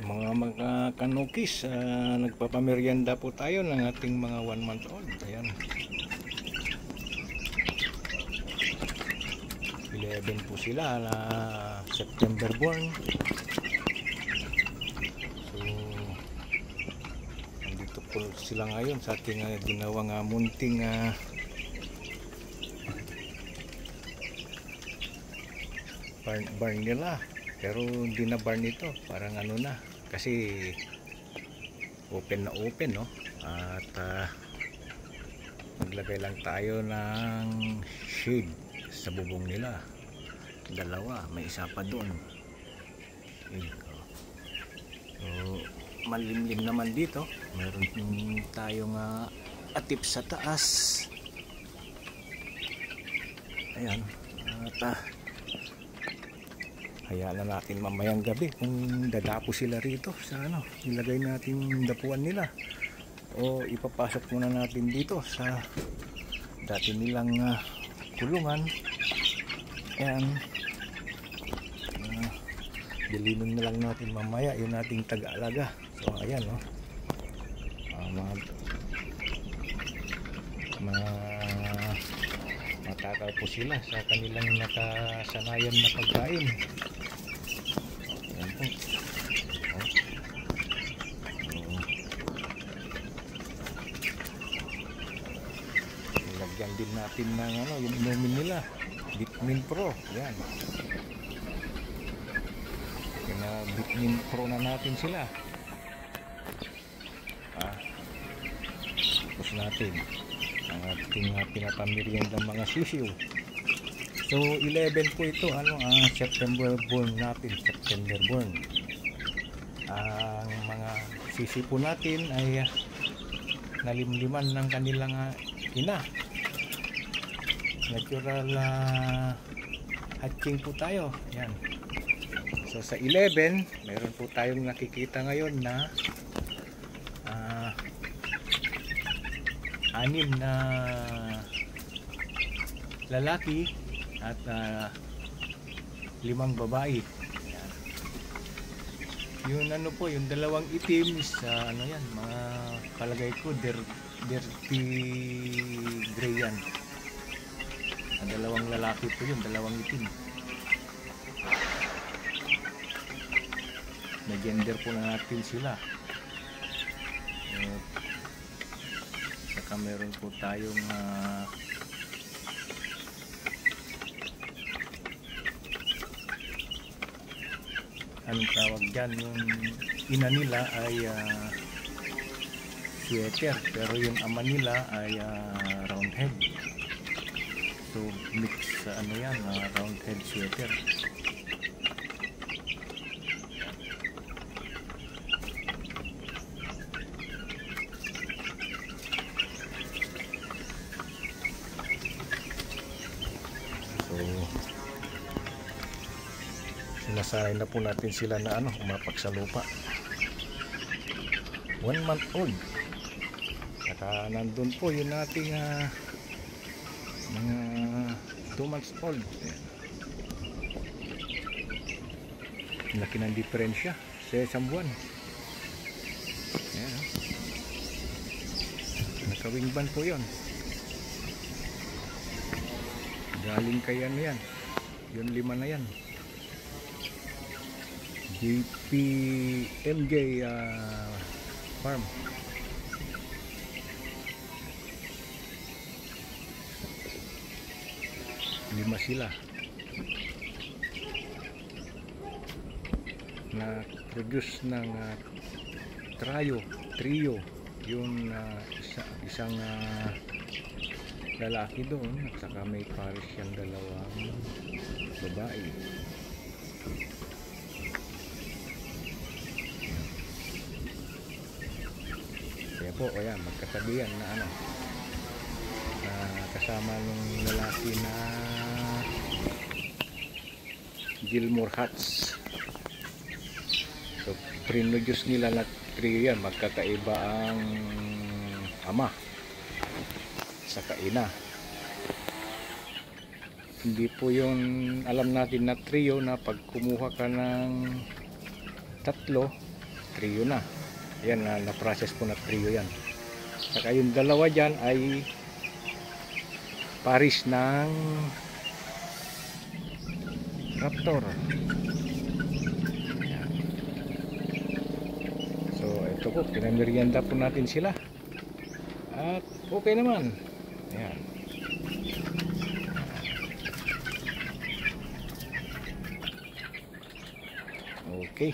Mga kanukis, nagpapamerienda po tayo ng ating mga 1 month old. Ayan, 11 po sila na September born. So nandito po sila ngayon sa ating ginawang munting barn nila. Pero hindi na barn ito, parang ano na, kasi open na open, no? At naglagay lang tayo ng shade sa bubong nila. Dalawa, may isa pa doon. So malimlim naman dito. Meron tayong atip sa taas. Ayan. At hayaan na natin mamayang gabi kung dadapo sila rito sa ilagay natin dapuan nila, o ipapasok muna natin dito sa dati nilang kulungan. Ayan, dilinin na lang natin mamaya yung ating taga-alaga. So ayan, no, matakaw po sila sa kanilang nakasanayan na pagkain. Ayan po. Lagyan din natin ng yung inumin nila, Vitamin Pro. Ayan, Vitamin Pro na natin sila. Tapos natin ang ating pinapamerienda mga sisiw. So 11 po ito, September born natin, September born. Ang mga sisiw po natin ay nalimliman ng kanilang ina. Natural hatching po tayo. Yan. So sa 11, meron po tayong nakikita ngayon na 6 na lalaki at 5 babae. Ayan. Yung po, yung dalawang itim is yan, mga palagay ko dirty gray yan. Dalawang lalaki po yun, dalawang itim. Na gender po na natin sila. Saka meron po tayong anong tawag dyan, yung ina nila ay sweater, pero yung ama nila ay round head. So mix yan, round head sweater. Sinasanay na po natin sila na umapak sa lupa. 1 month old. Saka nandun po yung nating mga 2 months old. Laki ng diferensya sa isang buwan. Ayan, nakawingban po yun. Galing kay yan, yung 5 na yan, JPMJ farm. Lima sila na produce ng trio yung isang lalaki doon, at saka may pares siyang dalawang babae. Kaya po, ayan, magkatabi yan na kasama nung lalaki na Gilmore Hats. So produce nila na trio yan, magkakaiba ang ama sa ina. Hindi po yung alam natin na trio na pag kumuha ka ng 3 trio na. Yan, na-process po na trio yan. Saka yung dalawa dyan ay paris ng raptor. Yan. So ito po, pinamerienda po natin sila at okay naman. Yan. Okay.